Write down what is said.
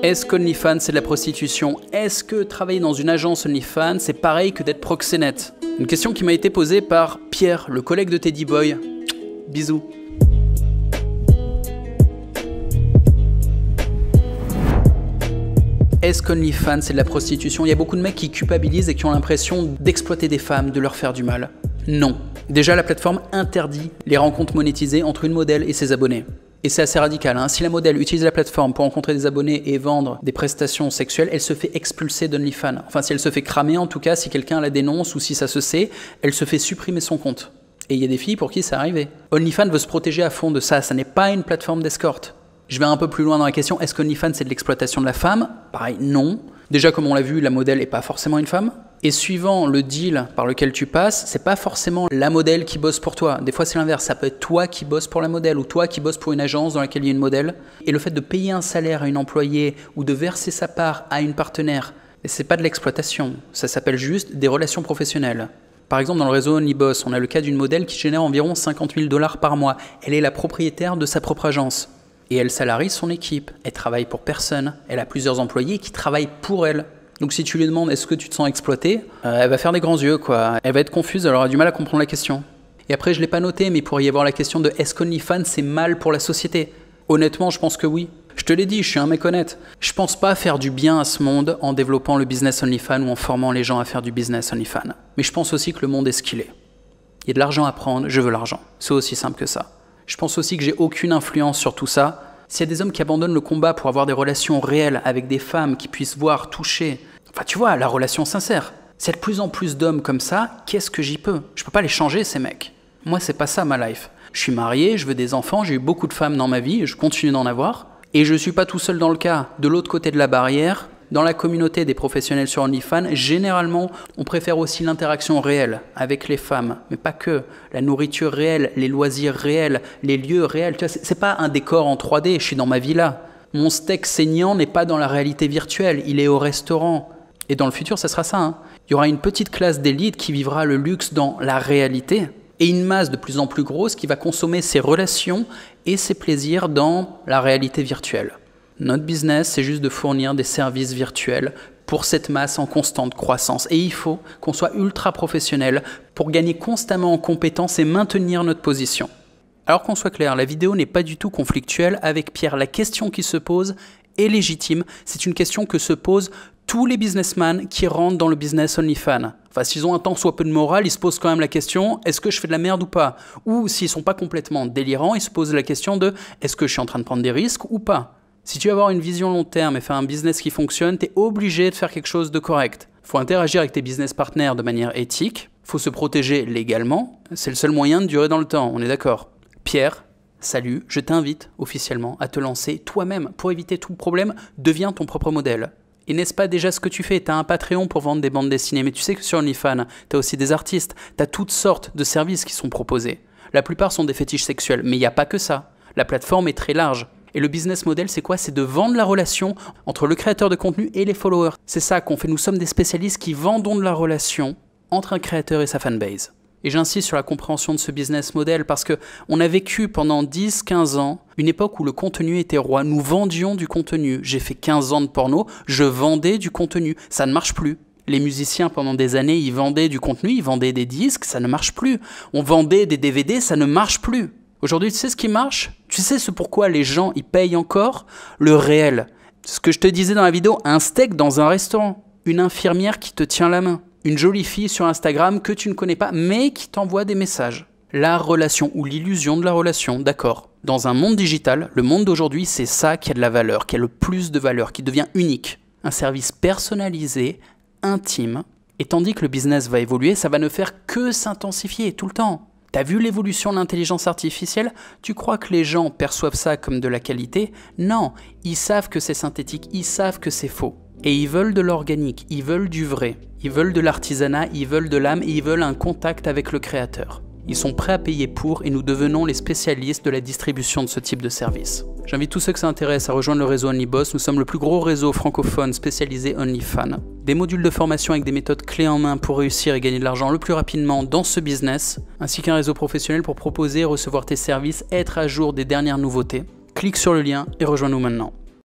Est-ce qu'OnlyFans c'est de la prostitution? Est-ce que travailler dans une agence OnlyFans c'est pareil que d'être proxénète? Une question qui m'a été posée par Pierre, le collègue de Teddy Boy. Bisous. Est-ce qu'OnlyFans c'est de la prostitution? Il y a beaucoup de mecs qui culpabilisent et qui ont l'impression d'exploiter des femmes, de leur faire du mal. Non. Déjà, la plateforme interdit les rencontres monétisées entre une modèle et ses abonnés. Et c'est assez radical, hein. Si la modèle utilise la plateforme pour rencontrer des abonnés et vendre des prestations sexuelles, elle se fait expulser d'OnlyFans. Enfin, si elle se fait cramer, en tout cas, si quelqu'un la dénonce ou si ça se sait, elle se fait supprimer son compte. Et il y a des filles pour qui c'est arrivé. OnlyFans veut se protéger à fond de ça, ça n'est pas une plateforme d'escorte. Je vais un peu plus loin dans la question, est-ce qu'OnlyFans c'est de l'exploitation de la femme? Pareil, non. Déjà, comme on l'a vu, la modèle n'est pas forcément une femme. Et suivant le deal par lequel tu passes, c'est pas forcément la modèle qui bosse pour toi. Des fois, c'est l'inverse. Ça peut être toi qui bosses pour la modèle ou toi qui bosses pour une agence dans laquelle il y a une modèle. Et le fait de payer un salaire à une employée ou de verser sa part à une partenaire, c'est pas de l'exploitation. Ça s'appelle juste des relations professionnelles. Par exemple, dans le réseau OnlyBoss, on a le cas d'une modèle qui génère environ 50 000 $ par mois. Elle est la propriétaire de sa propre agence. Et elle salarie son équipe. Elle travaille pour personne. Elle a plusieurs employés qui travaillent pour elle. Donc si tu lui demandes est-ce que tu te sens exploité, elle va faire des grands yeux, quoi. Elle va être confuse, elle aura du mal à comprendre la question. Et après, je ne l'ai pas noté, mais il pourrait y avoir la question de est-ce qu'OnlyFans c'est mal pour la société? Honnêtement, je pense que oui. Je te l'ai dit, je suis un mec honnête. Je pense pas faire du bien à ce monde en développant le business OnlyFans ou en formant les gens à faire du business OnlyFans. Mais je pense aussi que le monde est ce qu'il est. Il y a de l'argent à prendre, je veux l'argent. C'est aussi simple que ça. Je pense aussi que j'ai aucune influence sur tout ça. S'il y a des hommes qui abandonnent le combat pour avoir des relations réelles avec des femmes qui puissent voir, toucher, enfin tu vois, la relation sincère. S'il y a de plus en plus d'hommes comme ça, qu'est-ce que j'y peux? Je peux pas les changer ces mecs. Moi c'est pas ça ma life. Je suis marié, je veux des enfants, j'ai eu beaucoup de femmes dans ma vie, je continue d'en avoir. Et je suis pas tout seul dans le cas. De l'autre côté de la barrière, dans la communauté des professionnels sur OnlyFans, généralement, on préfère aussi l'interaction réelle avec les femmes, mais pas que. La nourriture réelle, les loisirs réels, les lieux réels. Tu vois, c'est pas un décor en 3D, je suis dans ma villa. Mon steak saignant n'est pas dans la réalité virtuelle, il est au restaurant. Et dans le futur, ça sera ça, hein. Il y aura une petite classe d'élite qui vivra le luxe dans la réalité et une masse de plus en plus grosse qui va consommer ses relations et ses plaisirs dans la réalité virtuelle. Notre business, c'est juste de fournir des services virtuels pour cette masse en constante croissance. Et il faut qu'on soit ultra professionnel pour gagner constamment en compétences et maintenir notre position. Alors qu'on soit clair, la vidéo n'est pas du tout conflictuelle avec Pierre. La question qui se pose est légitime. C'est une question que se posent tous les businessmen qui rentrent dans le business OnlyFans. Enfin, s'ils ont un tant soit peu de morale, ils se posent quand même la question, est-ce que je fais de la merde ou pas? Ou s'ils ne sont pas complètement délirants, ils se posent la question de, est-ce que je suis en train de prendre des risques ou pas? Si tu veux avoir une vision long terme et faire un business qui fonctionne, tu es obligé de faire quelque chose de correct. Il faut interagir avec tes business partners de manière éthique, il faut se protéger légalement, c'est le seul moyen de durer dans le temps, on est d'accord. Pierre, salut, je t'invite officiellement à te lancer toi-même. Pour éviter tout problème, deviens ton propre modèle. Et n'est-ce pas déjà ce que tu fais? Tu as un Patreon pour vendre des bandes dessinées, mais tu sais que sur OnlyFans, tu as aussi des artistes, tu as toutes sortes de services qui sont proposés. La plupart sont des fétiches sexuels, mais il n'y a pas que ça. La plateforme est très large. Et le business model, c'est quoi? C'est de vendre la relation entre le créateur de contenu et les followers. C'est ça qu'on fait. Nous sommes des spécialistes qui vendons de la relation entre un créateur et sa fanbase. Et j'insiste sur la compréhension de ce business model parce qu'on a vécu pendant 10-15 ans une époque où le contenu était roi. Nous vendions du contenu. J'ai fait 15 ans de porno, je vendais du contenu. Ça ne marche plus. Les musiciens, pendant des années, ils vendaient du contenu, ils vendaient des disques, ça ne marche plus. On vendait des DVD, ça ne marche plus. Aujourd'hui, tu sais ce qui marche? Tu sais ce pourquoi les gens ils payent encore? Le réel. Ce que je te disais dans la vidéo, un steak dans un restaurant, une infirmière qui te tient la main, une jolie fille sur Instagram que tu ne connais pas mais qui t'envoie des messages. La relation ou l'illusion de la relation, d'accord. Dans un monde digital, le monde d'aujourd'hui, c'est ça qui a de la valeur, qui a le plus de valeur, qui devient unique. Un service personnalisé, intime, et tandis que le business va évoluer, ça va ne faire que s'intensifier tout le temps. T'as vu l'évolution de l'intelligence artificielle? Tu crois que les gens perçoivent ça comme de la qualité? Non, ils savent que c'est synthétique, ils savent que c'est faux. Et ils veulent de l'organique, ils veulent du vrai, ils veulent de l'artisanat, ils veulent de l'âme et ils veulent un contact avec le créateur. Ils sont prêts à payer pour et nous devenons les spécialistes de la distribution de ce type de service. J'invite tous ceux que ça intéresse à rejoindre le réseau OnlyBoss. Nous sommes le plus gros réseau francophone spécialisé OnlyFans. Des modules de formation avec des méthodes clés en main pour réussir et gagner de l'argent le plus rapidement dans ce business, ainsi qu'un réseau professionnel pour proposer et recevoir tes services, être à jour des dernières nouveautés. Clique sur le lien et rejoins-nous maintenant.